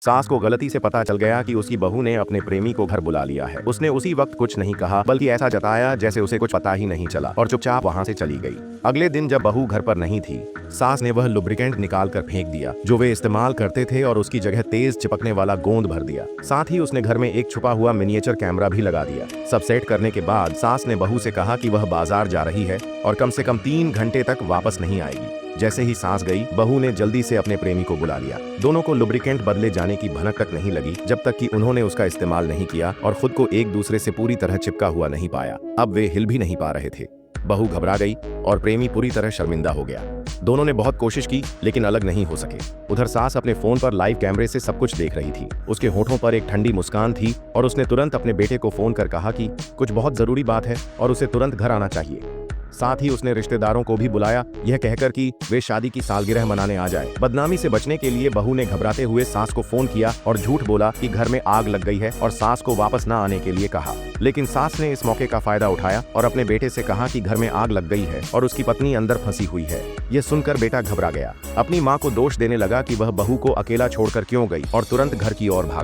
सास को गलती से पता चल गया कि उसकी बहू ने अपने प्रेमी को घर बुला लिया है। उसने उसी वक्त कुछ नहीं कहा, बल्कि ऐसा जताया जैसे उसे कुछ पता ही नहीं चला और चुपचाप वहां से चली गई। अगले दिन जब बहू घर पर नहीं थी, सास ने वह लुब्रिकेंट निकाल कर फेंक दिया जो वे इस्तेमाल करते थे और उसकी जगह तेज चिपकने वाला गोंद भर दिया। साथ ही उसने घर में एक छुपा हुआ मिनिएचर कैमरा भी लगा दिया। सब सेट करने के बाद सास ने बहू से कहा कि वह बाजार जा रही है और कम से कम 3 घंटे तक वापस नहीं आएगी। जैसे ही सास गई, बहू ने जल्दी से अपने प्रेमी को बुला लिया। दोनों को लुब्रिकेंट बदले जाने की भनक तक नहीं लगी जब तक कि उन्होंने उसका इस्तेमाल नहीं किया और खुद को एक दूसरे से पूरी तरह चिपका हुआ नहीं पाया। अब वे हिल भी नहीं पा रहे थे। बहू घबरा गई और प्रेमी पूरी तरह शर्मिंदा हो गया। दोनों ने बहुत कोशिश की लेकिन अलग नहीं हो सके। उधर सास अपने फोन पर लाइव कैमरे से सब कुछ देख रही थी। उसके होठों पर एक ठंडी मुस्कान थी और उसने तुरंत अपने बेटे को फोन कर कहा कि कुछ बहुत जरूरी बात है और उसे तुरंत घर आना चाहिए। साथ ही उसने रिश्तेदारों को भी बुलाया, यह कहकर कि वे शादी की सालगिरह मनाने आ जाएं। बदनामी से बचने के लिए बहू ने घबराते हुए सास को फोन किया और झूठ बोला कि घर में आग लग गई है और सास को वापस न आने के लिए कहा। लेकिन सास ने इस मौके का फायदा उठाया और अपने बेटे से कहा कि घर में आग लग गई है और उसकी पत्नी अंदर फंसी हुई है। यह सुनकर बेटा घबरा गया। अपनी मां को दोष देने लगा कि वह बहू को अकेला छोड़कर क्यों गई और तुरंत घर की ओर भागा।